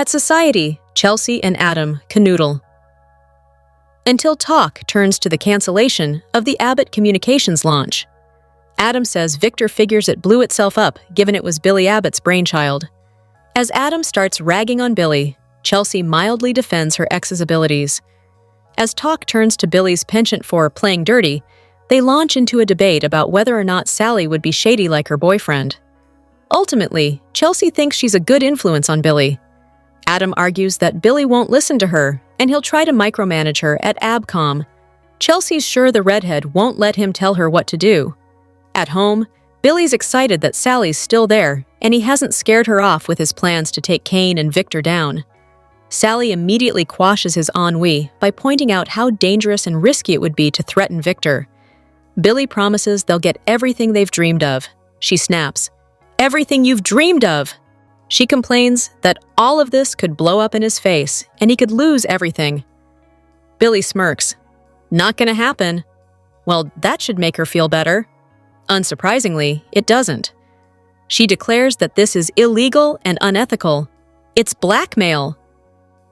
At Society, Chelsea and Adam canoodle. Until talk turns to the cancellation of the Abbott Communications launch. Adam says Victor figures it blew itself up given it was Billy Abbott's brainchild. As Adam starts ragging on Billy, Chelsea mildly defends her ex's abilities. As talk turns to Billy's penchant for playing dirty, they launch into a debate about whether or not Sally would be shady like her boyfriend. Ultimately, Chelsea thinks she's a good influence on Billy. Adam argues that Billy won't listen to her, and he'll try to micromanage her at ABCOM. Chelsea's sure the redhead won't let him tell her what to do. At home, Billy's excited that Sally's still there, and he hasn't scared her off with his plans to take Kane and Victor down. Sally immediately quashes his ennui by pointing out how dangerous and risky it would be to threaten Victor. Billy promises they'll get everything they've dreamed of. She snaps, "Everything you've dreamed of!" She complains that all of this could blow up in his face and he could lose everything. Billy smirks. "Not gonna happen." Well, that should make her feel better. Unsurprisingly, it doesn't. She declares that this is illegal and unethical. It's blackmail.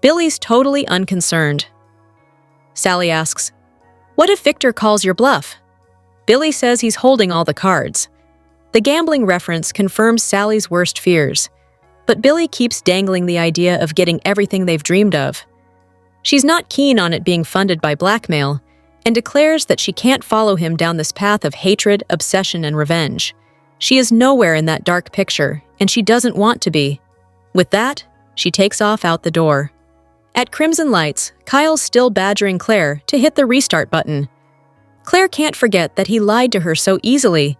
Billy's totally unconcerned. Sally asks, "What if Victor calls your bluff?" Billy says he's holding all the cards. The gambling reference confirms Sally's worst fears, but Billy keeps dangling the idea of getting everything they've dreamed of. She's not keen on it being funded by blackmail, and declares that she can't follow him down this path of hatred, obsession, and revenge. She is nowhere in that dark picture, and she doesn't want to be. With that, she takes off out the door. At Crimson Lights, Kyle's still badgering Clare to hit the restart button. Clare can't forget that he lied to her so easily.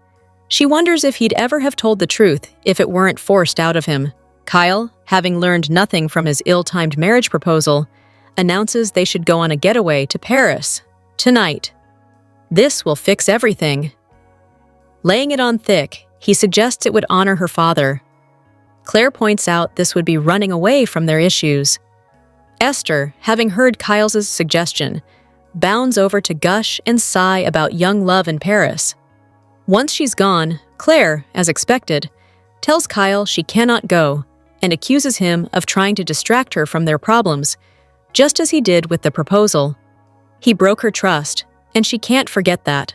She wonders if he'd ever have told the truth if it weren't forced out of him. Kyle, having learned nothing from his ill-timed marriage proposal, announces they should go on a getaway to Paris tonight. This will fix everything. Laying it on thick, he suggests it would honor her father. Clare points out this would be running away from their issues. Esther, having heard Kyle's suggestion, bounds over to gush and sigh about young love in Paris. Once she's gone, Clare, as expected, tells Kyle she cannot go and accuses him of trying to distract her from their problems, just as he did with the proposal. He broke her trust, and she can't forget that.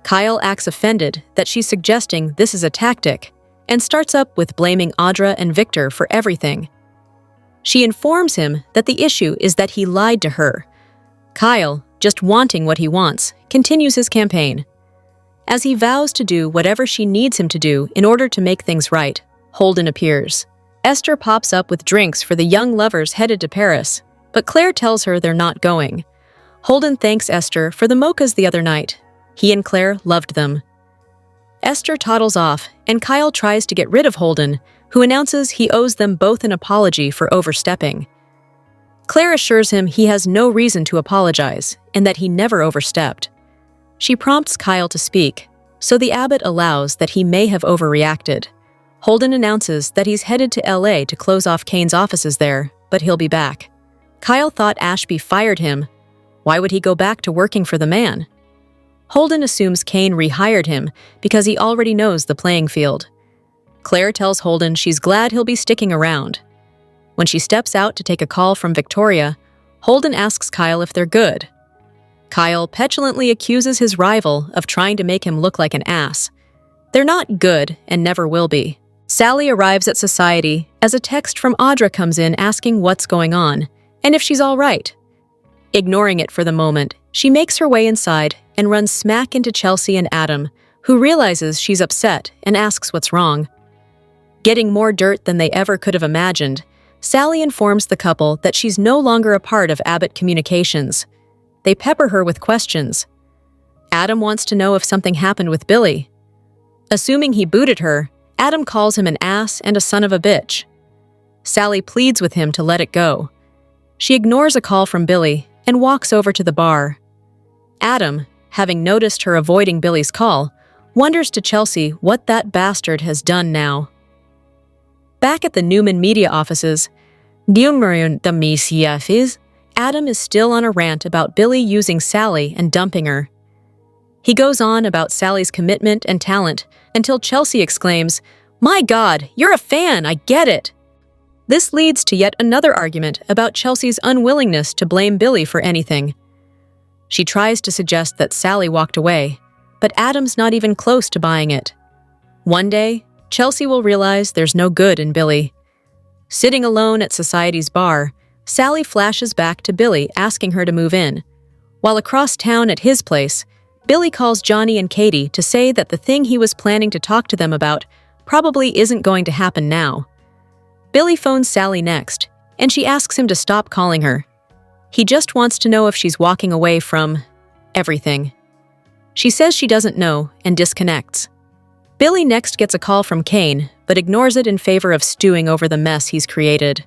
Kyle acts offended that she's suggesting this is a tactic and starts up with blaming Audra and Victor for everything. She informs him that the issue is that he lied to her. Kyle, just wanting what he wants, continues his campaign. As he vows to do whatever she needs him to do in order to make things right, Holden appears. Esther pops up with drinks for the young lovers headed to Paris, but Clare tells her they're not going. Holden thanks Esther for the mochas the other night. He and Clare loved them. Esther toddles off, and Kyle tries to get rid of Holden, who announces he owes them both an apology for overstepping. Clare assures him he has no reason to apologize and that he never overstepped. She prompts Kyle to speak, so the abbot allows that he may have overreacted. Holden announces that he's headed to LA to close off Kane's offices there, but he'll be back. Kyle thought Ashby fired him. Why would he go back to working for the man? Holden assumes Kane rehired him because he already knows the playing field. Clare tells Holden she's glad he'll be sticking around. When she steps out to take a call from Victoria, Holden asks Kyle if they're good. Kyle petulantly accuses his rival of trying to make him look like an ass. They're not good and never will be. Sally arrives at Society as a text from Audra comes in asking what's going on and if she's all right. Ignoring it for the moment, she makes her way inside and runs smack into Chelsea and Adam, who realizes she's upset and asks what's wrong. Getting more dirt than they ever could have imagined, Sally informs the couple that she's no longer a part of Abbott Communications. They pepper her with questions. Adam wants to know if something happened with Billy. Assuming he booted her, Adam calls him an ass and a son of a bitch. Sally pleads with him to let it go. She ignores a call from Billy and walks over to the bar. Adam, having noticed her avoiding Billy's call, wonders to Chelsea what that bastard has done now. Back at the Newman media offices, Adam is still on a rant about Billy using Sally and dumping her. He goes on about Sally's commitment and talent until Chelsea exclaims, "My God, you're a fan, I get it!" This leads to yet another argument about Chelsea's unwillingness to blame Billy for anything. She tries to suggest that Sally walked away, but Adam's not even close to buying it. One day, Chelsea will realize there's no good in Billy. Sitting alone at Society's bar, Sally flashes back to Billy asking her to move in. While across town at his place, Billy calls Johnny and Katie to say that the thing he was planning to talk to them about probably isn't going to happen now. Billy phones Sally next, and she asks him to stop calling her. He just wants to know if she's walking away from everything. She says she doesn't know and disconnects. Billy next gets a call from Kane, but ignores it in favor of stewing over the mess he's created.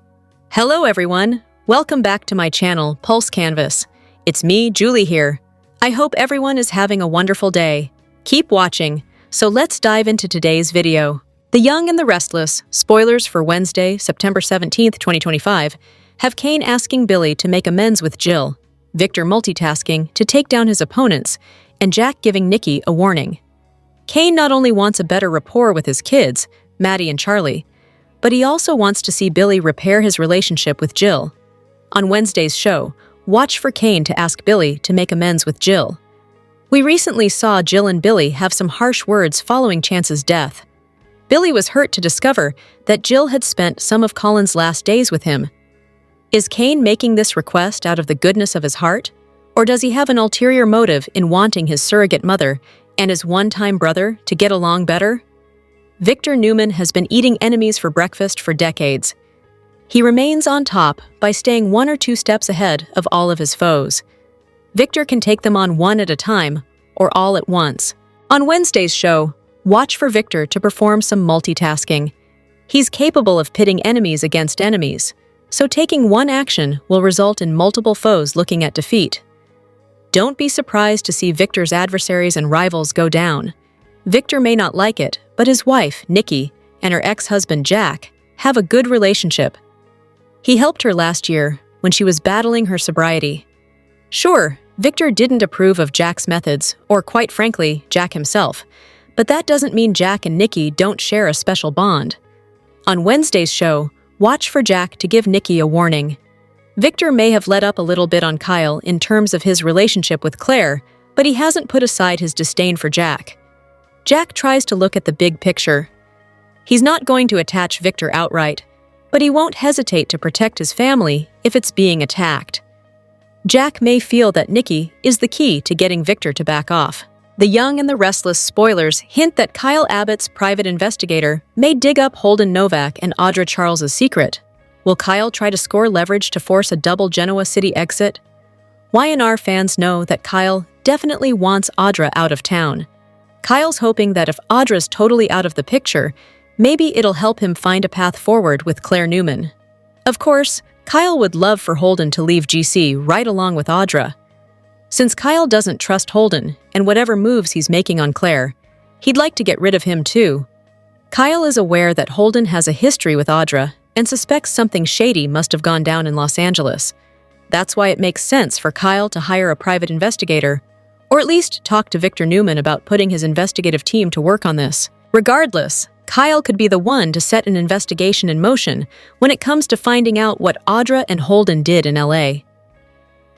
Hello everyone, welcome back to my channel, Pulse Canvas. It's me, Julie here. I hope everyone is having a wonderful day. Keep watching, so let's dive into today's video. The Young and the Restless, spoilers for Wednesday, September 17th, 2025, have Kane asking Billy to make amends with Jill, Victor multitasking to take down his opponents, and Jack giving Nikki a warning. Kane not only wants a better rapport with his kids, Maddie and Charlie, but he also wants to see Billy repair his relationship with Jill. On Wednesday's show, watch for Kane to ask Billy to make amends with Jill. We recently saw Jill and Billy have some harsh words following Chance's death. Billy was hurt to discover that Jill had spent some of Colin's last days with him. Is Kane making this request out of the goodness of his heart? Or does he have an ulterior motive in wanting his surrogate mother and his one-time brother to get along better? Victor Newman has been eating enemies for breakfast for decades. He remains on top by staying 1 or 2 steps ahead of all of his foes. Victor can take them on one at a time, or all at once. On Wednesday's show, watch for Victor to perform some multitasking. He's capable of pitting enemies against enemies, so taking one action will result in multiple foes looking at defeat. Don't be surprised to see Victor's adversaries and rivals go down. Victor may not like it, but his wife, Nikki, and her ex-husband, Jack, have a good relationship. He helped her last year when she was battling her sobriety. Sure, Victor didn't approve of Jack's methods, or quite frankly, Jack himself, but that doesn't mean Jack and Nikki don't share a special bond. On Wednesday's show, watch for Jack to give Nikki a warning. Victor may have let up a little bit on Kyle in terms of his relationship with Clare, but he hasn't put aside his disdain for Jack. Jack tries to look at the big picture. He's not going to attach Victor outright, but he won't hesitate to protect his family if it's being attacked. Jack may feel that Nikki is the key to getting Victor to back off. The Young and the Restless spoilers hint that Kyle Abbott's private investigator may dig up Holden Novak and Audra Charles's secret. Will Kyle try to score leverage to force a double Genoa City exit? Y&R fans know that Kyle definitely wants Audra out of town. Kyle's hoping that if Audra's totally out of the picture, maybe it'll help him find a path forward with Clare Newman. Of course, Kyle would love for Holden to leave GC right along with Audra. Since Kyle doesn't trust Holden and whatever moves he's making on Clare, he'd like to get rid of him too. Kyle is aware that Holden has a history with Audra and suspects something shady must have gone down in Los Angeles. That's why it makes sense for Kyle to hire a private investigator, or at least talk to Victor Newman about putting his investigative team to work on this. Regardless, Kyle could be the one to set an investigation in motion when it comes to finding out what Audra and Holden did in LA.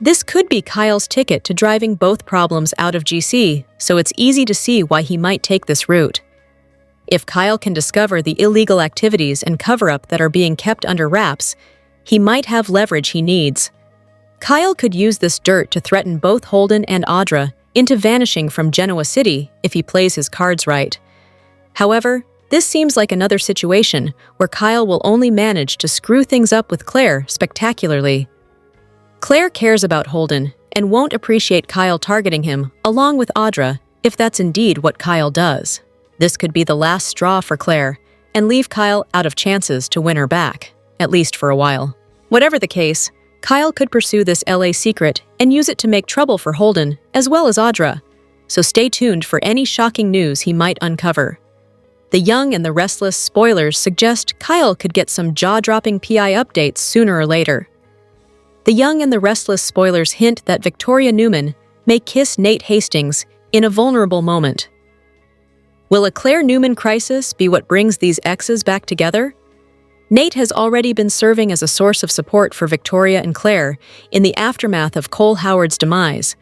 This could be Kyle's ticket to driving both problems out of GC, so it's easy to see why he might take this route. If Kyle can discover the illegal activities and cover-up that are being kept under wraps, he might have leverage he needs. Kyle could use this dirt to threaten both Holden and Audra into vanishing from Genoa City if he plays his cards right. However, this seems like another situation where Kyle will only manage to screw things up with Clare spectacularly. Clare cares about Holden and won't appreciate Kyle targeting him along with Audra if that's indeed what Kyle does. This could be the last straw for Clare and leave Kyle out of chances to win her back, at least for a while. Whatever the case, Kyle could pursue this LA secret and use it to make trouble for Holden as well as Audra, so stay tuned for any shocking news he might uncover. The Young and the Restless spoilers suggest Kyle could get some jaw-dropping PI updates sooner or later. The Young and the Restless spoilers hint that Victoria Newman may kiss Nate Hastings in a vulnerable moment. Will a Clare Newman crisis be what brings these exes back together? Nate has already been serving as a source of support for Victoria and Clare in the aftermath of Cole Howard's demise.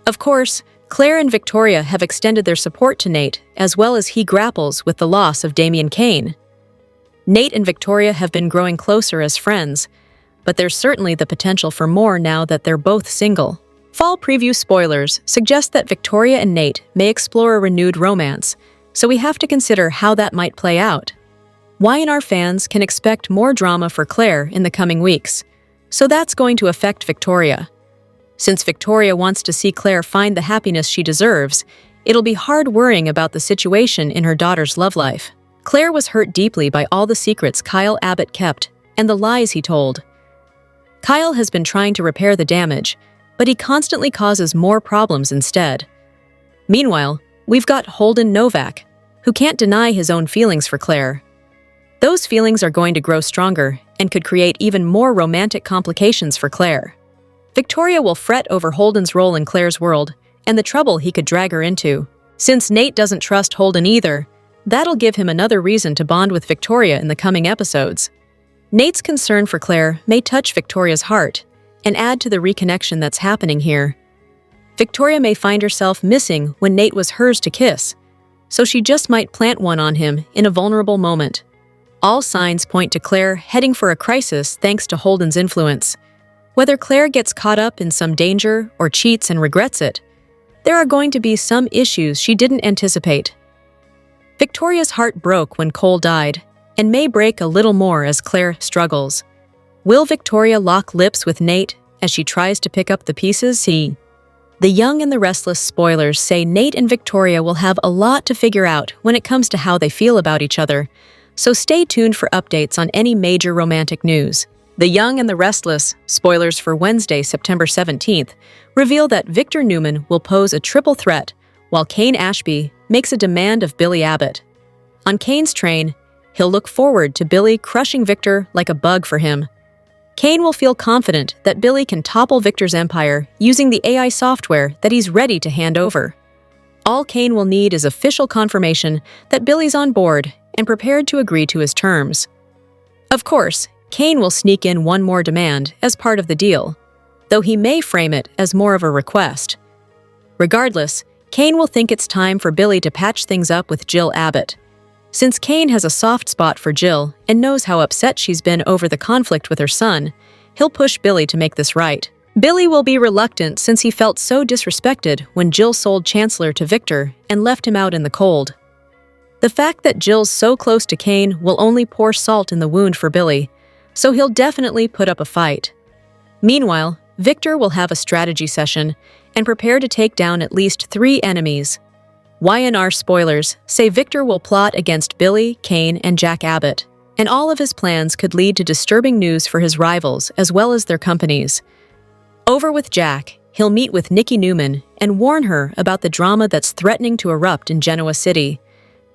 Of course, Clare and Victoria have extended their support to Nate as well as he grapples with the loss of Damian Kane. Nate and Victoria have been growing closer as friends, but there's certainly the potential for more now that they're both single. Fall preview spoilers suggest that Victoria and Nate may explore a renewed romance, so we have to consider how that might play out. Y&R fans can expect more drama for Clare in the coming weeks, so that's going to affect Victoria. Since Victoria wants to see Clare find the happiness she deserves, it'll be hard worrying about the situation in her daughter's love life. Clare was hurt deeply by all the secrets Kyle Abbott kept and the lies he told. Kyle has been trying to repair the damage, but he constantly causes more problems instead. Meanwhile, we've got Holden Novak, who can't deny his own feelings for Clare. Those feelings are going to grow stronger and could create even more romantic complications for Clare. Victoria will fret over Holden's role in Clare's world and the trouble he could drag her into. Since Nate doesn't trust Holden either, that'll give him another reason to bond with Victoria in the coming episodes. Nate's concern for Clare may touch Victoria's heart and add to the reconnection that's happening here. Victoria may find herself missing when Nate was hers to kiss, so she just might plant one on him in a vulnerable moment. All signs point to Clare heading for a crisis thanks to Holden's influence. Whether Clare gets caught up in some danger or cheats and regrets it, there are going to be some issues she didn't anticipate. Victoria's heart broke when Cole died, and may break a little more as Clare struggles. Will Victoria lock lips with Nate as she tries to pick up the pieces? The Young and the Restless spoilers say Nate and Victoria will have a lot to figure out when it comes to how they feel about each other, so stay tuned for updates on any major romantic news. The Young and the Restless spoilers for Wednesday, September 17th, reveal that Victor Newman will pose a triple threat, while Kane Ashby makes a demand of Billy Abbott. On Kane's train, he'll look forward to Billy crushing Victor like a bug for him. Kane will feel confident that Billy can topple Victor's empire using the AI software that he's ready to hand over. All Kane will need is official confirmation that Billy's on board and prepared to agree to his terms. Of course, Kane will sneak in one more demand as part of the deal, though he may frame it as more of a request. Regardless, Kane will think it's time for Billy to patch things up with Jill Abbott. Since Kane has a soft spot for Jill and knows how upset she's been over the conflict with her son, he'll push Billy to make this right. Billy will be reluctant since he felt so disrespected when Jill sold Chancellor to Victor and left him out in the cold. The fact that Jill's so close to Kane will only pour salt in the wound for Billy, so he'll definitely put up a fight. Meanwhile, Victor will have a strategy session and prepare to take down at least 3 enemies. Y&R spoilers say Victor will plot against Billy, Kane, and Jack Abbott, and all of his plans could lead to disturbing news for his rivals as well as their companies. Over with Jack, he'll meet with Nikki Newman and warn her about the drama that's threatening to erupt in Genoa City.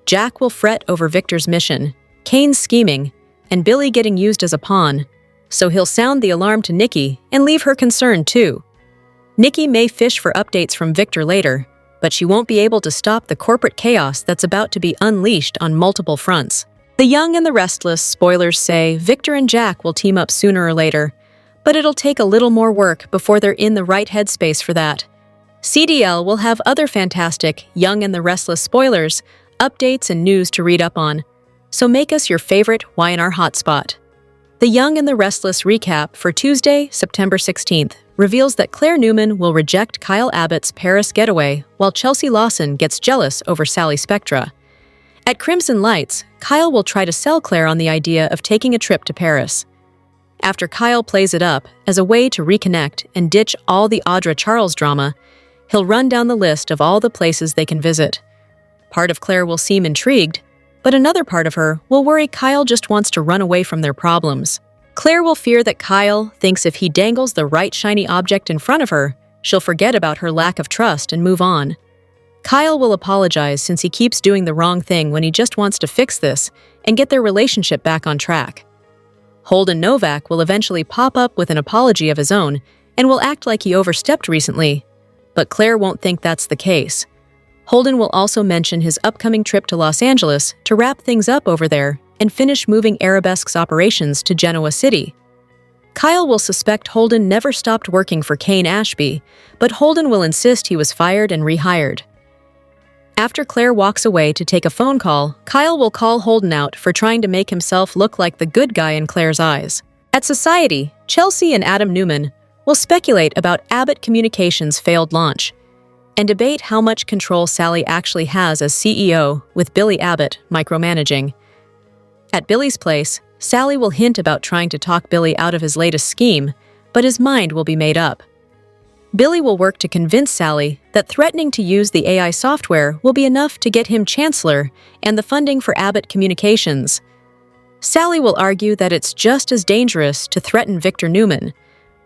Jack will fret over Victor's mission, Kane's scheming, and Billy getting used as a pawn, so he'll sound the alarm to Nikki and leave her concerned too. Nikki may fish for updates from Victor later, but she won't be able to stop the corporate chaos that's about to be unleashed on multiple fronts. The Young and the Restless spoilers say Victor and Jack will team up sooner or later, but it'll take a little more work before they're in the right headspace for that. CDL will have other fantastic Young and the Restless spoilers, updates, and news to read up on, so make us your favorite Y&R hotspot. The Young and the Restless recap for Tuesday, September 16th, reveals that Clare Newman will reject Kyle Abbott's Paris getaway while Chelsea Lawson gets jealous over Sally Spectra. At Crimson Lights, Kyle will try to sell Clare on the idea of taking a trip to Paris. After Kyle plays it up as a way to reconnect and ditch all the Audra Charles drama, he'll run down the list of all the places they can visit. Part of Clare will seem intrigued, but another part of her will worry Kyle just wants to run away from their problems. Clare will fear that Kyle thinks if he dangles the right shiny object in front of her, she'll forget about her lack of trust and move on. Kyle will apologize since he keeps doing the wrong thing when he just wants to fix this and get their relationship back on track. Holden Novak will eventually pop up with an apology of his own and will act like he overstepped recently, but Clare won't think that's the case. Holden will also mention his upcoming trip to Los Angeles to wrap things up over there and finish moving Arabesque's operations to Genoa City. Kyle will suspect Holden never stopped working for Kane Ashby, but Holden will insist he was fired and rehired. After Claire walks away to take a phone call, Kyle will call Holden out for trying to make himself look like the good guy in Claire's eyes. At Society, Chelsea and Adam Newman will speculate about Abbott Communications' failed launch and debate how much control Sally actually has as CEO, with Billy Abbott micromanaging. At Billy's place, Sally will hint about trying to talk Billy out of his latest scheme, but his mind will be made up. Billy will work to convince Sally that threatening to use the AI software will be enough to get him chancellor and the funding for Abbott Communications. Sally will argue that it's just as dangerous to threaten Victor Newman.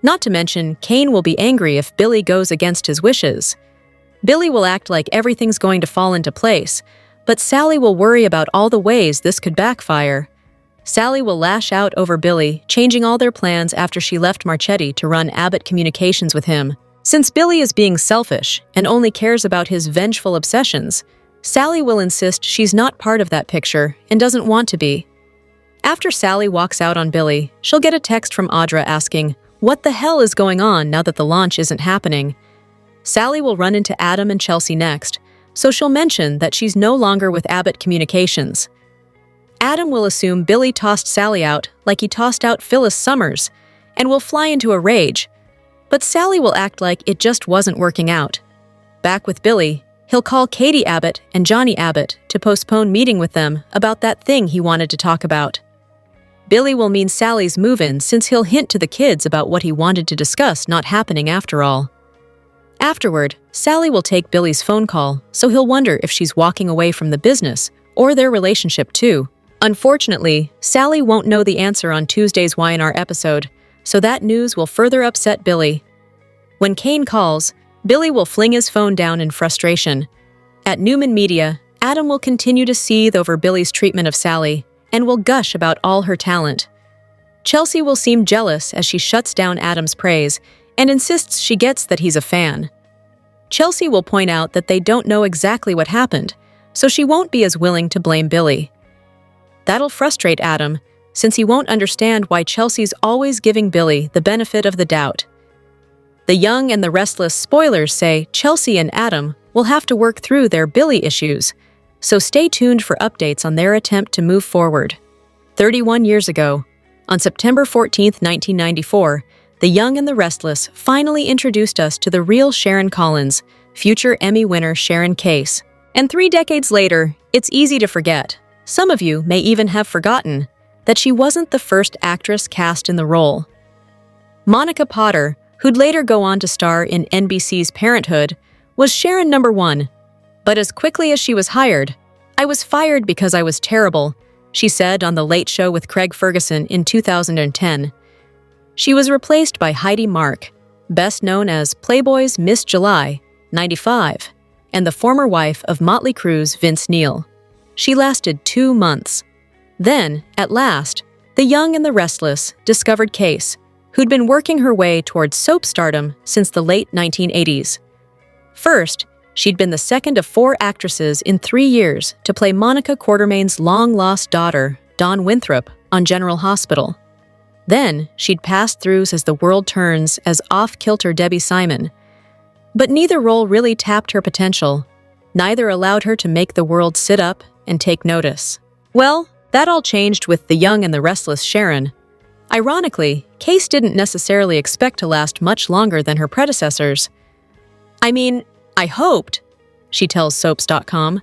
Not to mention, Kane will be angry if Billy goes against his wishes. Billy will act like everything's going to fall into place, but Sally will worry about all the ways this could backfire. Sally will lash out over Billy, changing all their plans after she left Marchetti to run Abbott Communications with him. Since Billy is being selfish and only cares about his vengeful obsessions, Sally will insist she's not part of that picture and doesn't want to be. After Sally walks out on Billy, she'll get a text from Audra asking, "What the hell is going on now that the launch isn't happening?" Sally will run into Adam and Chelsea next, so she'll mention that she's no longer with Abbott Communications. Adam will assume Billy tossed Sally out like he tossed out Phyllis Summers, and will fly into a rage. But Sally will act like it just wasn't working out. Back with Billy, he'll call Katie Abbott and Johnny Abbott to postpone meeting with them about that thing he wanted to talk about. Billy will mean Sally's move-in since he'll hint to the kids about what he wanted to discuss not happening after all. Afterward, Sally will take Billy's phone call, so he'll wonder if she's walking away from the business or their relationship too. Unfortunately, Sally won't know the answer on Tuesday's Y&R episode, so that news will further upset Billy. When Kane calls, Billy will fling his phone down in frustration. At Newman Media, Adam will continue to seethe over Billy's treatment of Sally and will gush about all her talent. Chelsea will seem jealous as she shuts down Adam's praise and insists she gets that he's a fan. Chelsea will point out that they don't know exactly what happened, so she won't be as willing to blame Billy. That'll frustrate Adam, since he won't understand why Chelsea's always giving Billy the benefit of the doubt. The Young and the Restless spoilers say Chelsea and Adam will have to work through their Billy issues, so stay tuned for updates on their attempt to move forward. 31 years ago, on September 14, 1994, The Young and the Restless finally introduced us to the real Sharon Collins, future Emmy winner Sharon Case. And 3 decades later, it's easy to forget. Some of you may even have forgotten that she wasn't the first actress cast in the role. Monica Potter, who'd later go on to star in NBC's Parenthood, was Sharon number 1. But as quickly as she was hired, "I was fired because I was terrible," she said on The Late Show with Craig Ferguson in 2010. She was replaced by Heidi Mark, best known as Playboy's Miss July, 95, and the former wife of Motley Crue's Vince Neil. She lasted 2 months. Then, at last, The Young and the Restless discovered Case, who'd been working her way towards soap stardom since the late 1980s. First, she'd been the second of 4 actresses in 3 years to play Monica Quartermain's long-lost daughter, Dawn Winthrop, on General Hospital. Then, she'd passed throughs as The World Turns as off-kilter Debbie Simon. But neither role really tapped her potential. Neither allowed her to make the world sit up and take notice. Well, that all changed with The Young and the Restless Sharon. Ironically, Case didn't necessarily expect to last much longer than her predecessors. "I mean, I hoped," she tells Soaps.com.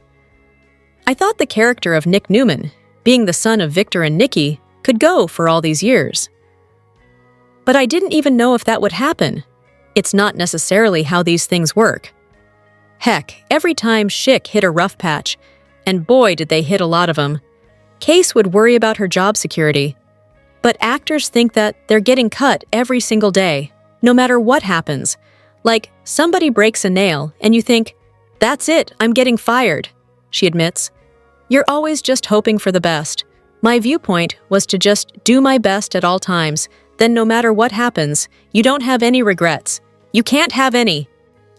"I thought the character of Nick Newman, being the son of Victor and Nikki, could go for all these years. But I didn't even know if that would happen. It's not necessarily how these things work. Heck, every time Schick hit a rough patch, and boy did they hit a lot of them, Case would worry about her job security. But actors think that they're getting cut every single day, no matter what happens. Like, somebody breaks a nail, and you think, 'That's it, I'm getting fired,'" she admits. "You're always just hoping for the best. My viewpoint was to just do my best at all times, then no matter what happens, you don't have any regrets. You can't have any."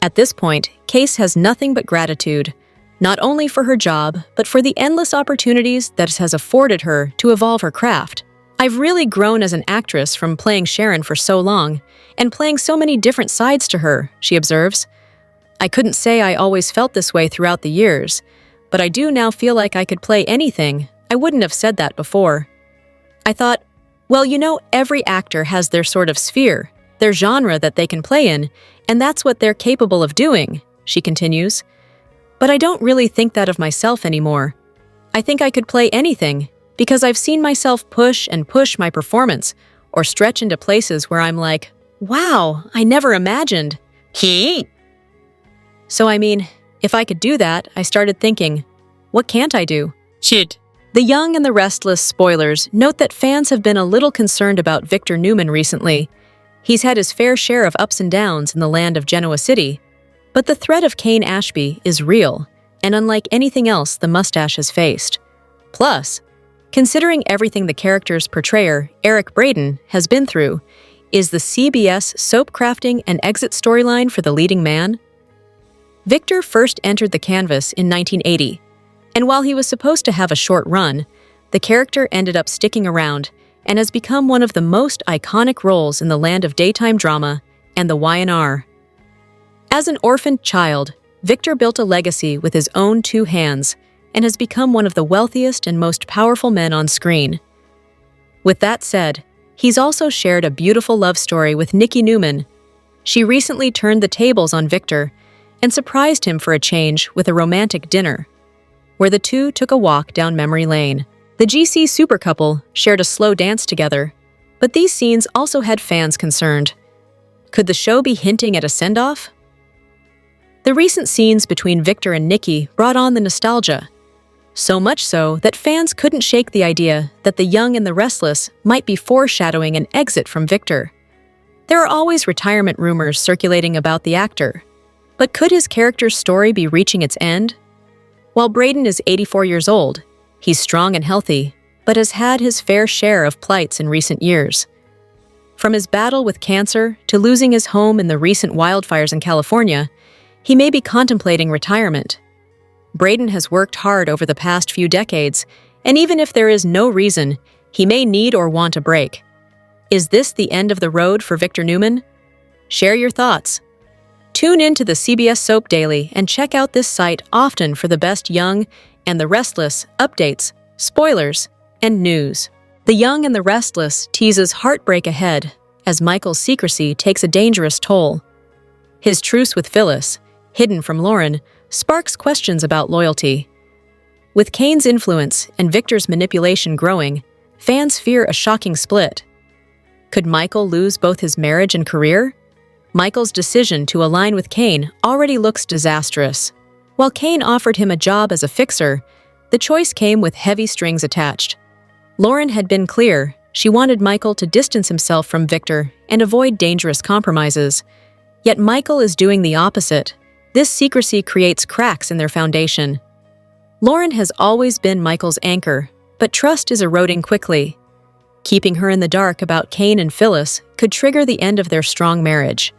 At this point, Case has nothing but gratitude. not only for her job, but for the endless opportunities that it has afforded her to evolve her craft. I've really grown as an actress from playing Sharon for so long, and playing so many different sides to her, she observes. I couldn't say I always felt this way throughout the years, but I do now feel like I could play anything. I wouldn't have said that before. I thought, well, every actor has their sort of sphere, their genre that they can play in, and that's what they're capable of doing, she continues. But I don't really think that of myself anymore. I think I could play anything, because I've seen myself push and push my performance, or stretch into places where I'm like, wow, I never imagined. So if I could do that, I started thinking, what can't I do? Shit. The Young and the Restless spoilers note that fans have been a little concerned about Victor Newman recently. He's had his fair share of ups and downs in the land of Genoa City, but the threat of Cain Ashby is real, and unlike anything else the mustache has faced. Plus, considering everything the character's portrayer, Eric Braeden, has been through, is the CBS soap crafting an exit storyline for the leading man? Victor first entered the canvas in 1980, and while he was supposed to have a short run, the character ended up sticking around and has become one of the most iconic roles in the land of daytime drama and the Y&R. As an orphaned child, Victor built a legacy with his own two hands and has become one of the wealthiest and most powerful men on screen. With that said, he's also shared a beautiful love story with Nikki Newman. She recently turned the tables on Victor and surprised him for a change with a romantic dinner, where the two took a walk down memory lane. The GC super couple shared a slow dance together, but these scenes also had fans concerned. Could the show be hinting at a send-off? The recent scenes between Victor and Nikki brought on the nostalgia, so much so that fans couldn't shake the idea that the Young and the Restless might be foreshadowing an exit from Victor. There are always retirement rumors circulating about the actor, but could his character's story be reaching its end? While Braeden is 84 years old, he's strong and healthy, but has had his fair share of plights in recent years. From his battle with cancer to losing his home in the recent wildfires in California, he may be contemplating retirement. Braeden has worked hard over the past few decades, and even if there is no reason, he may need or want a break. Is this the end of the road for Victor Newman? Share your thoughts. Tune in to the CBS Soap Daily and check out this site often for the best Young and the Restless updates, spoilers, and news. The Young and the Restless teases heartbreak ahead as Michael's secrecy takes a dangerous toll. His truce with Phyllis, hidden from Lauren, sparks questions about loyalty. With Cain's influence and Victor's manipulation growing, fans fear a shocking split. Could Michael lose both his marriage and career? Michael's decision to align with Cain already looks disastrous. While Cain offered him a job as a fixer, the choice came with heavy strings attached. Lauren had been clear she wanted Michael to distance himself from Victor and avoid dangerous compromises. Yet Michael is doing the opposite. This secrecy creates cracks in their foundation. Lauren has always been Michael's anchor, but trust is eroding quickly. Keeping her in the dark about Cain and Phyllis could trigger the end of their strong marriage.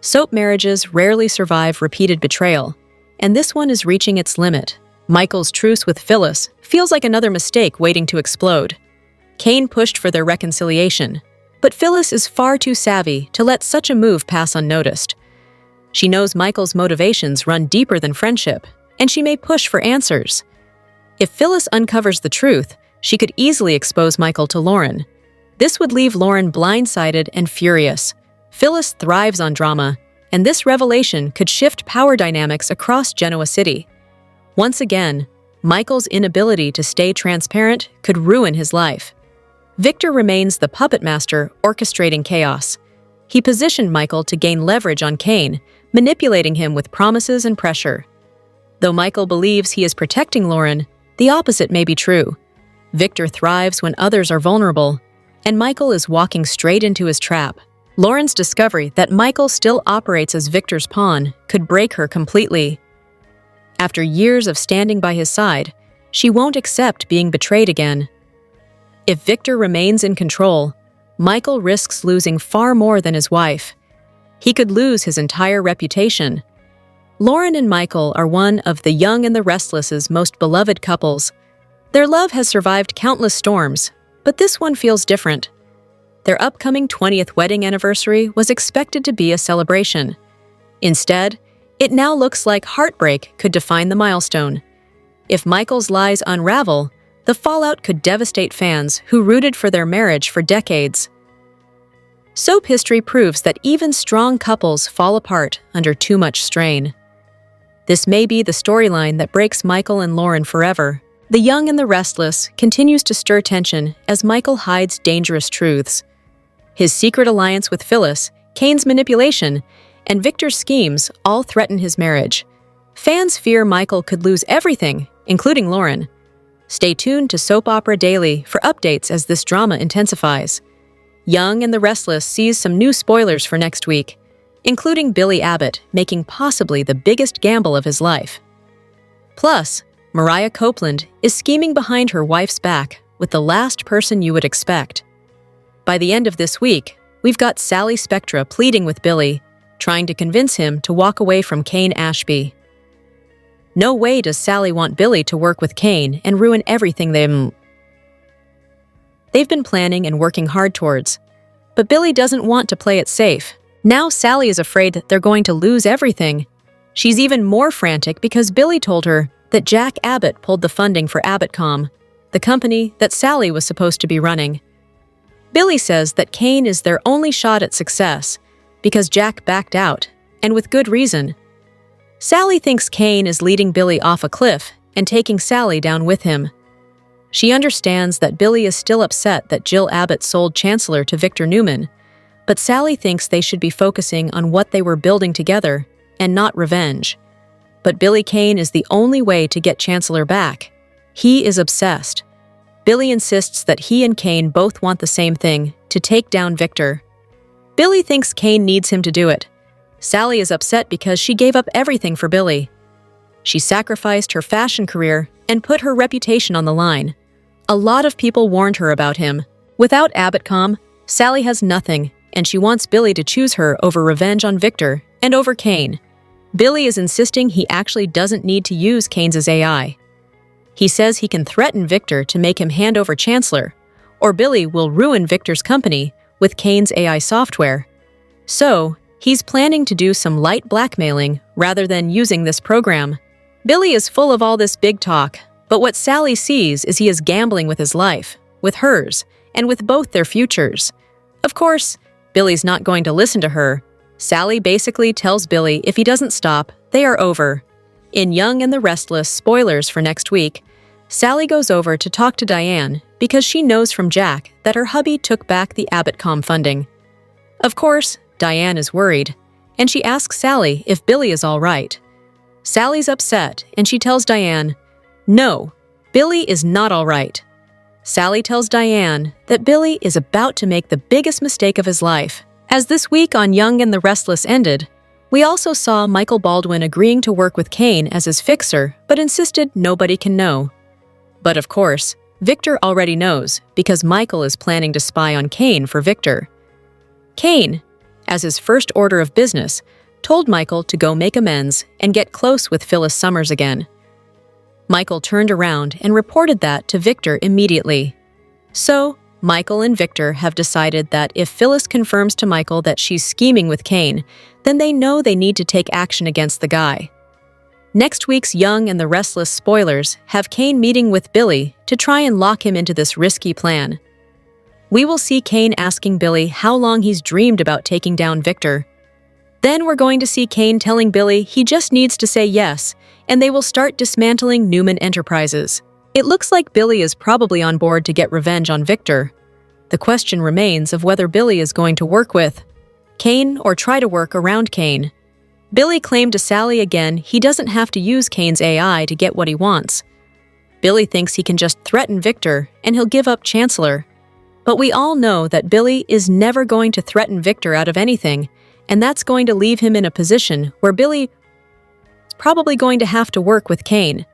Soap marriages rarely survive repeated betrayal, and this one is reaching its limit. Michael's truce with Phyllis feels like another mistake waiting to explode. Cain pushed for their reconciliation, but Phyllis is far too savvy to let such a move pass unnoticed. She knows Michael's motivations run deeper than friendship, and she may push for answers. If Phyllis uncovers the truth, she could easily expose Michael to Lauren. This would leave Lauren blindsided and furious. Phyllis thrives on drama, and this revelation could shift power dynamics across Genoa City. Once again, Michael's inability to stay transparent could ruin his life. Victor remains the puppet master orchestrating chaos. He positioned Michael to gain leverage on Cain, manipulating him with promises and pressure. Though Michael believes he is protecting Lauren, the opposite may be true. Victor thrives when others are vulnerable, and Michael is walking straight into his trap. Lauren's discovery that Michael still operates as Victor's pawn could break her completely. After years of standing by his side, she won't accept being betrayed again. If Victor remains in control, Michael risks losing far more than his wife. He could lose his entire reputation. Lauren and Michael are one of The Young and the Restless's most beloved couples. Their love has survived countless storms, but this one feels different. Their upcoming 20th wedding anniversary was expected to be a celebration. Instead, it now looks like heartbreak could define the milestone. If Michael's lies unravel, the fallout could devastate fans who rooted for their marriage for decades. Soap history proves that even strong couples fall apart under too much strain. This may be the storyline that breaks Michael and Lauren forever. The Young and the Restless continues to stir tension as Michael hides dangerous truths. His secret alliance with Phyllis, Kane's manipulation, and Victor's schemes all threaten his marriage. Fans fear Michael could lose everything, including Lauren. Stay tuned to Soap Opera Daily for updates as this drama intensifies. Young and the Restless sees some new spoilers for next week, including Billy Abbott making possibly the biggest gamble of his life. Plus, Mariah Copeland is scheming behind her wife's back with the last person you would expect. By the end of this week, we've got Sally Spectra pleading with Billy, trying to convince him to walk away from Kane Ashby. No way does Sally want Billy to work with Kane and ruin everything they've been planning and working hard towards. But Billy doesn't want to play it safe. Now Sally is afraid that they're going to lose everything. She's even more frantic because Billy told her that Jack Abbott pulled the funding for AbbottCom, the company that Sally was supposed to be running. Billy says that Kane is their only shot at success because Jack backed out, and with good reason. Sally thinks Kane is leading Billy off a cliff and taking Sally down with him. She understands that Billy is still upset that Jill Abbott sold Chancellor to Victor Newman, but Sally thinks they should be focusing on what they were building together and not revenge. But Billy Kane is the only way to get Chancellor back. He is obsessed. Billy insists that he and Kane both want the same thing, to take down Victor. Billy thinks Kane needs him to do it. Sally is upset because she gave up everything for Billy. She sacrificed her fashion career and put her reputation on the line. A lot of people warned her about him. Without AbbottCom, Sally has nothing, and she wants Billy to choose her over revenge on Victor and over Kane. Billy is insisting he actually doesn't need to use Kane's AI. He says he can threaten Victor to make him hand over Chancellor, or Billy will ruin Victor's company with Kane's AI software. So, he's planning to do some light blackmailing rather than using this program. Billy is full of all this big talk, but what Sally sees is he is gambling with his life, with hers, and with both their futures. Of course, Billy's not going to listen to her. Sally basically tells Billy if he doesn't stop, they are over. In Young and the Restless spoilers for next week, Sally goes over to talk to Diane because she knows from Jack that her hubby took back the AbbottCom funding. Of course, Diane is worried, and she asks Sally if Billy is all right. Sally's upset, and she tells Diane, "No, Billy is not all right." Sally tells Diane that Billy is about to make the biggest mistake of his life. As this week on Young and the Restless ended, we also saw Michael Baldwin agreeing to work with Kane as his fixer, but insisted nobody can know. But of course, Victor already knows because Michael is planning to spy on Kane for Victor. Kane, as his first order of business, told Michael to go make amends and get close with Phyllis Summers again. Michael turned around and reported that to Victor immediately. So, Michael and Victor have decided that if Phyllis confirms to Michael that she's scheming with Kane, then they know they need to take action against the guy. Next week's Young and the Restless spoilers have Kane meeting with Billy to try and lock him into this risky plan. We will see Kane asking Billy how long he's dreamed about taking down Victor. Then we're going to see Kane telling Billy he just needs to say yes, and they will start dismantling Newman Enterprises. It looks like Billy is probably on board to get revenge on Victor. The question remains of whether Billy is going to work with Kane or try to work around Kane. Billy claimed to Sally again he doesn't have to use Kane's AI to get what he wants. Billy thinks he can just threaten Victor and he'll give up Chancellor. But we all know that Billy is never going to threaten Victor out of anything, and that's going to leave him in a position where Billy is probably going to have to work with Kane.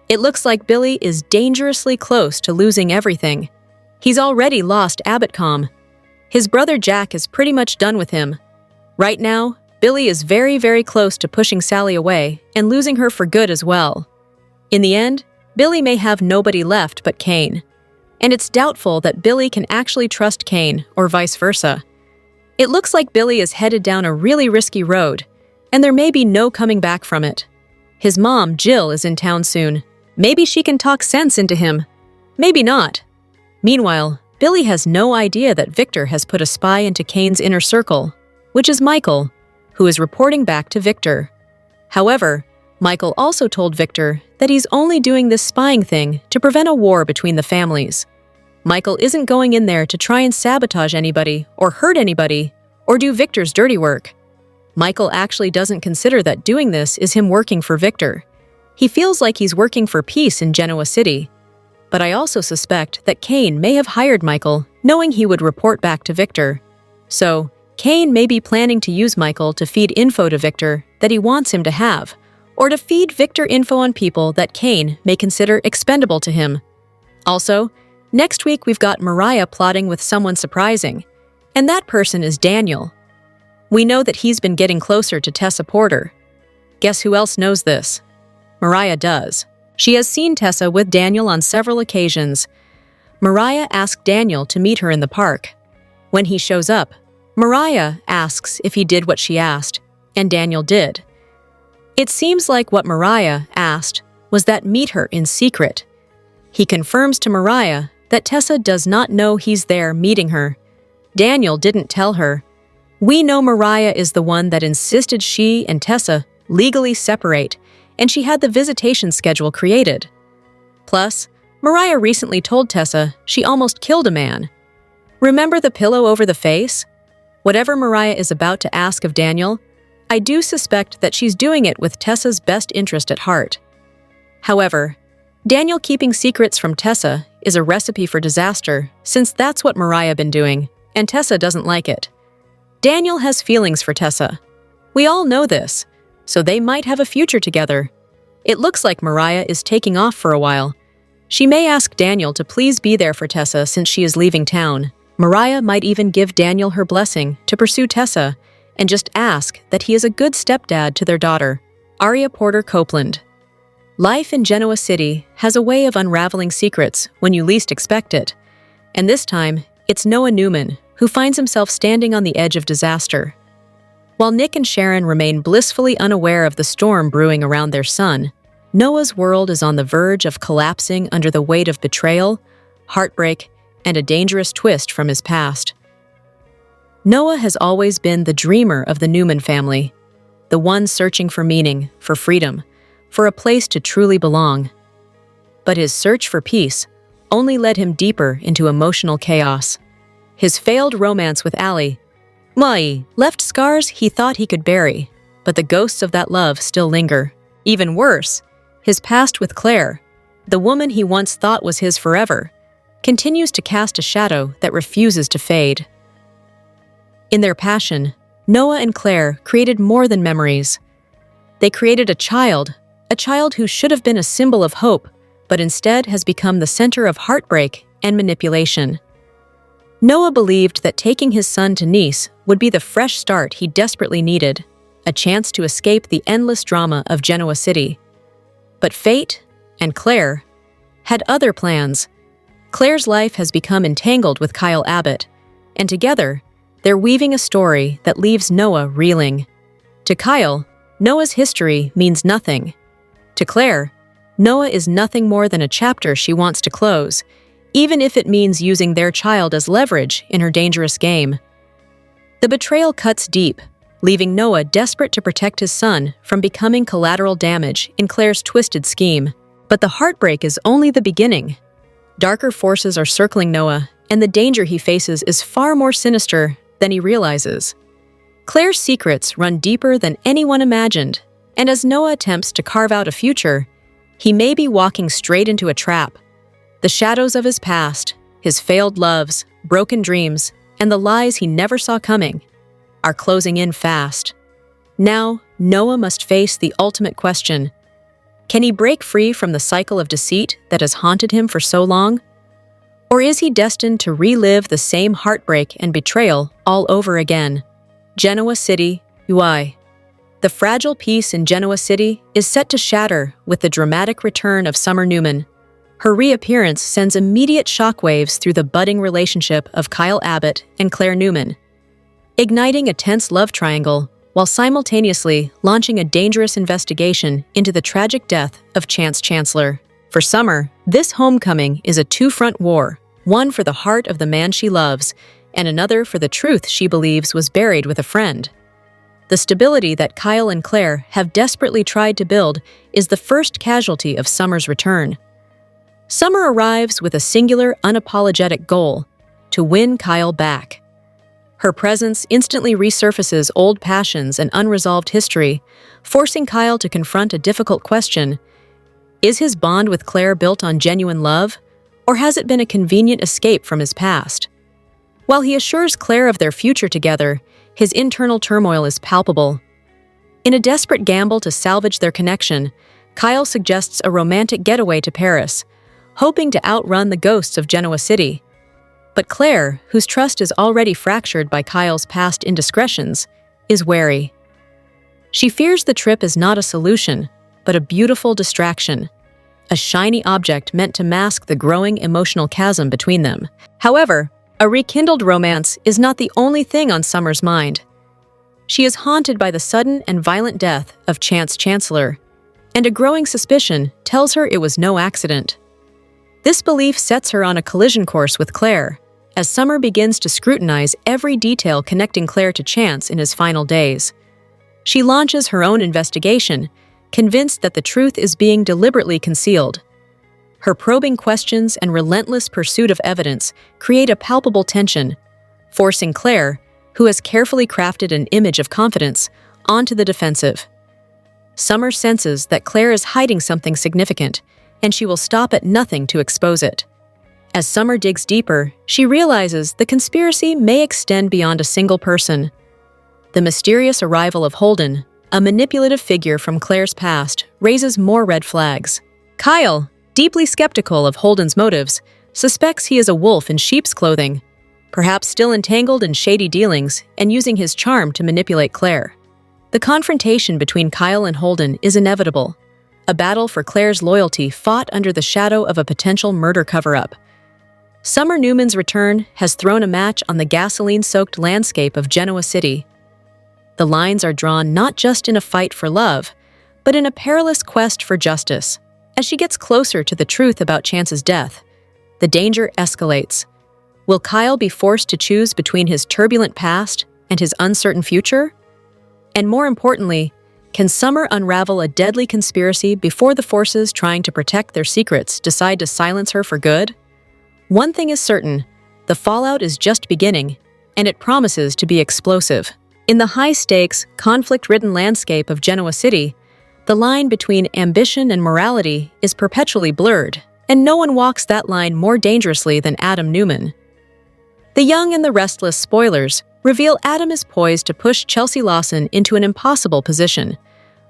It looks like Billy is dangerously close to losing everything. He's already lost AbbottCom. His brother Jack is pretty much done with him. Right now, Billy is very, very close to pushing Sally away and losing her for good as well. In the end, Billy may have nobody left but Kane. And it's doubtful that Billy can actually trust Kane or vice versa. It looks like Billy is headed down a really risky road, and there may be no coming back from it. His mom, Jill, is in town soon. Maybe she can talk sense into him. Maybe not. Meanwhile, Billy has no idea that Victor has put a spy into Kane's inner circle, which is Michael, who is reporting back to Victor. However, Michael also told Victor that he's only doing this spying thing to prevent a war between the families. Michael isn't going in there to try and sabotage anybody or hurt anybody or do Victor's dirty work. Michael actually doesn't consider that doing this is him working for Victor. He feels like he's working for peace in Genoa City. But I also suspect that Kane may have hired Michael knowing he would report back to Victor. So, Kane may be planning to use Michael to feed info to Victor that he wants him to have, or to feed Victor info on people that Kane may consider expendable to him. Also, next week we've got Mariah plotting with someone surprising, and that person is Daniel. We know that he's been getting closer to Tessa Porter. Guess who else knows this? Mariah does. She has seen Tessa with Daniel on several occasions. Mariah asked Daniel to meet her in the park. When he shows up, Mariah asks if he did what she asked, and Daniel did. It seems like what Mariah asked was that meet her in secret. He confirms to Mariah that Tessa does not know he's there meeting her. Daniel didn't tell her. We know Mariah is the one that insisted she and Tessa legally separate, and she had the visitation schedule created. Plus, Mariah recently told Tessa she almost killed a man. Remember the pillow over the face? Whatever Mariah is about to ask of Daniel, I do suspect that she's doing it with Tessa's best interest at heart. However, Daniel keeping secrets from Tessa is a recipe for disaster, since that's what Mariah been doing, and Tessa doesn't like it. Daniel has feelings for Tessa. We all know this, so they might have a future together. It looks like Mariah is taking off for a while. She may ask Daniel to please be there for Tessa since she is leaving town. Mariah might even give Daniel her blessing to pursue Tessa and just ask that he is a good stepdad to their daughter, Aria Porter Copeland. Life in Genoa City has a way of unraveling secrets when you least expect it. And this time, it's Noah Newman who finds himself standing on the edge of disaster. While Nick and Sharon remain blissfully unaware of the storm brewing around their son, Noah's world is on the verge of collapsing under the weight of betrayal, heartbreak, and a dangerous twist from his past. Noah has always been the dreamer of the Newman family, the one searching for meaning, for freedom, for a place to truly belong. But his search for peace only led him deeper into emotional chaos. His failed romance with Allie left scars he thought he could bury, but the ghosts of that love still linger. Even worse, his past with Clare, the woman he once thought was his forever, continues to cast a shadow that refuses to fade. In their passion, Noah and Clare created more than memories. They created a child who should have been a symbol of hope, but instead has become the center of heartbreak and manipulation. Noah believed that taking his son to Nice would be the fresh start he desperately needed, a chance to escape the endless drama of Genoa City. But fate, and Clare, had other plans. Clare's life has become entangled with Kyle Abbott, and together, they're weaving a story that leaves Noah reeling. To Kyle, Noah's history means nothing. To Clare, Noah is nothing more than a chapter she wants to close, even if it means using their child as leverage in her dangerous game. The betrayal cuts deep, leaving Noah desperate to protect his son from becoming collateral damage in Clare's twisted scheme. But the heartbreak is only the beginning. Darker forces are circling Noah, and the danger he faces is far more sinister than he realizes. Clare's secrets run deeper than anyone imagined, and as Noah attempts to carve out a future, he may be walking straight into a trap. The shadows of his past, his failed loves, broken dreams, and the lies he never saw coming are closing in fast. Now, Noah must face the ultimate question. Can he break free from the cycle of deceit that has haunted him for so long? Or is he destined to relive the same heartbreak and betrayal all over again? Genoa City, UI. The fragile peace in Genoa City is set to shatter with the dramatic return of Summer Newman. Her reappearance sends immediate shockwaves through the budding relationship of Kyle Abbott and Clare Newman, igniting a tense love triangle while simultaneously launching a dangerous investigation into the tragic death of Chance Chancellor. For Summer, this homecoming is a two-front war, one for the heart of the man she loves, and another for the truth she believes was buried with a friend. The stability that Kyle and Clare have desperately tried to build is the first casualty of Summer's return. Summer arrives with a singular, unapologetic goal: to win Kyle back. Her presence instantly resurfaces old passions and unresolved history, forcing Kyle to confront a difficult question. Is his bond with Clare built on genuine love, or has it been a convenient escape from his past? While he assures Clare of their future together, his internal turmoil is palpable. In a desperate gamble to salvage their connection, Kyle suggests a romantic getaway to Paris, hoping to outrun the ghosts of Genoa City. But Clare, whose trust is already fractured by Kyle's past indiscretions, is wary. She fears the trip is not a solution, but a beautiful distraction, a shiny object meant to mask the growing emotional chasm between them. However, a rekindled romance is not the only thing on Summer's mind. She is haunted by the sudden and violent death of Chance Chancellor, and a growing suspicion tells her it was no accident. This belief sets her on a collision course with Clare, as Summer begins to scrutinize every detail connecting Clare to Chance in his final days. She launches her own investigation, convinced that the truth is being deliberately concealed. Her probing questions and relentless pursuit of evidence create a palpable tension, forcing Clare, who has carefully crafted an image of confidence, onto the defensive. Summer senses that Clare is hiding something significant, and she will stop at nothing to expose it. As Summer digs deeper, she realizes the conspiracy may extend beyond a single person. The mysterious arrival of Holden, a manipulative figure from Clare's past, raises more red flags. Kyle, deeply skeptical of Holden's motives, suspects he is a wolf in sheep's clothing, perhaps still entangled in shady dealings and using his charm to manipulate Clare. The confrontation between Kyle and Holden is inevitable, a battle for Clare's loyalty fought under the shadow of a potential murder cover-up. Summer Newman's return has thrown a match on the gasoline-soaked landscape of Genoa City. The lines are drawn not just in a fight for love, but in a perilous quest for justice. As she gets closer to the truth about Chance's death, the danger escalates. Will Kyle be forced to choose between his turbulent past and his uncertain future? And more importantly, can Summer unravel a deadly conspiracy before the forces trying to protect their secrets decide to silence her for good? One thing is certain, the fallout is just beginning, and it promises to be explosive. In the high-stakes, conflict-ridden landscape of Genoa City, the line between ambition and morality is perpetually blurred, and no one walks that line more dangerously than Adam Newman. The Young and the Restless spoilers reveal Adam is poised to push Chelsea Lawson into an impossible position,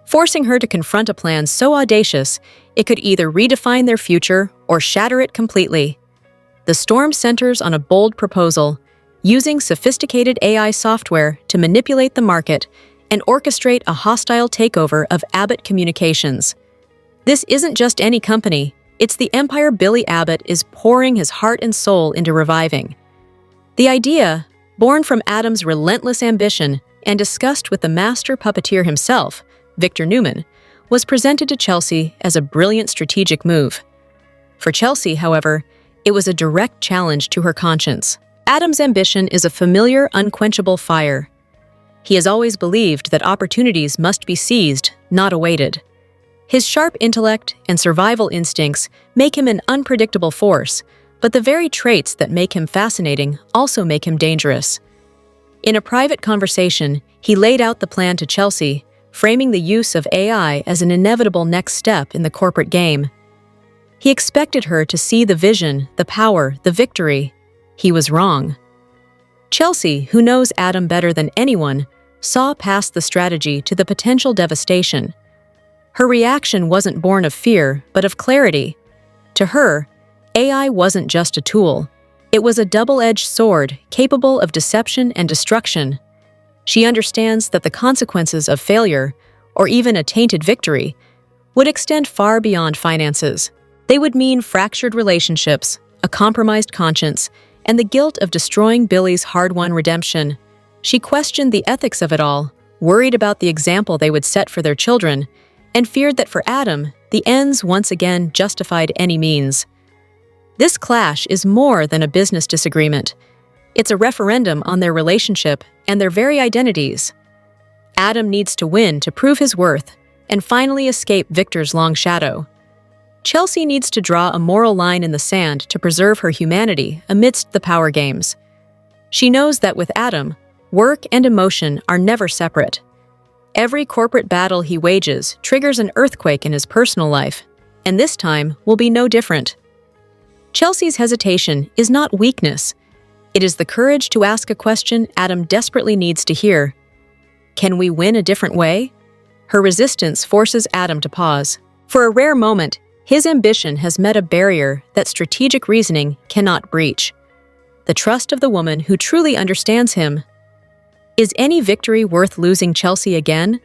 forcing her to confront a plan so audacious it could either redefine their future or shatter it completely. The storm centers on a bold proposal, using sophisticated AI software to manipulate the market and orchestrate a hostile takeover of Abbott Communications. This isn't just any company, it's the empire Billy Abbott is pouring his heart and soul into reviving. The idea, born from Adam's relentless ambition and discussed with the master puppeteer himself, Victor Newman, was presented to Chelsea as a brilliant strategic move. For Chelsea, however, it was a direct challenge to her conscience. Adam's ambition is a familiar, unquenchable fire. He has always believed that opportunities must be seized, not awaited. His sharp intellect and survival instincts make him an unpredictable force, but the very traits that make him fascinating also make him dangerous. In a private conversation, he laid out the plan to Chelsea, framing the use of AI as an inevitable next step in the corporate game. He expected her to see the vision, the power, the victory. He was wrong. Chelsea, who knows Adam better than anyone, saw past the strategy to the potential devastation. Her reaction wasn't born of fear, but of clarity. To her, AI wasn't just a tool. It was a double-edged sword capable of deception and destruction. She understands that the consequences of failure, or even a tainted victory, would extend far beyond finances. They would mean fractured relationships, a compromised conscience, and the guilt of destroying Billy's hard-won redemption. She questioned the ethics of it all, worried about the example they would set for their children, and feared that for Adam, the ends once again justified any means. This clash is more than a business disagreement. It's a referendum on their relationship and their very identities. Adam needs to win to prove his worth and finally escape Victor's long shadow. Chelsea needs to draw a moral line in the sand to preserve her humanity amidst the power games. She knows that with Adam, work and emotion are never separate. Every corporate battle he wages triggers an earthquake in his personal life, and this time will be no different. Chelsea's hesitation is not weakness. It is the courage to ask a question Adam desperately needs to hear. Can we win a different way? Her resistance forces Adam to pause. For a rare moment, his ambition has met a barrier that strategic reasoning cannot breach. The trust of the woman who truly understands him. Is any victory worth losing Chelsea again?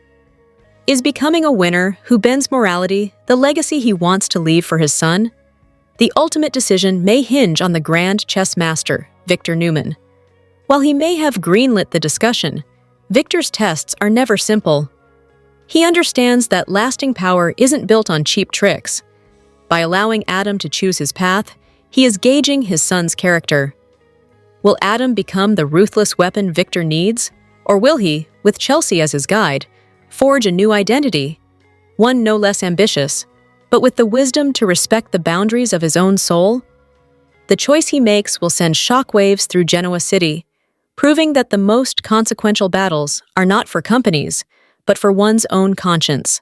Is becoming a winner who bends morality the legacy he wants to leave for his son? The ultimate decision may hinge on the grand chess master, Victor Newman. While he may have greenlit the discussion, Victor's tests are never simple. He understands that lasting power isn't built on cheap tricks. By allowing Adam to choose his path, he is gauging his son's character. Will Adam become the ruthless weapon Victor needs? Or will he, with Chelsea as his guide, forge a new identity, one no less ambitious, but with the wisdom to respect the boundaries of his own soul? The choice he makes will send shockwaves through Genoa City, proving that the most consequential battles are not for companies, but for one's own conscience.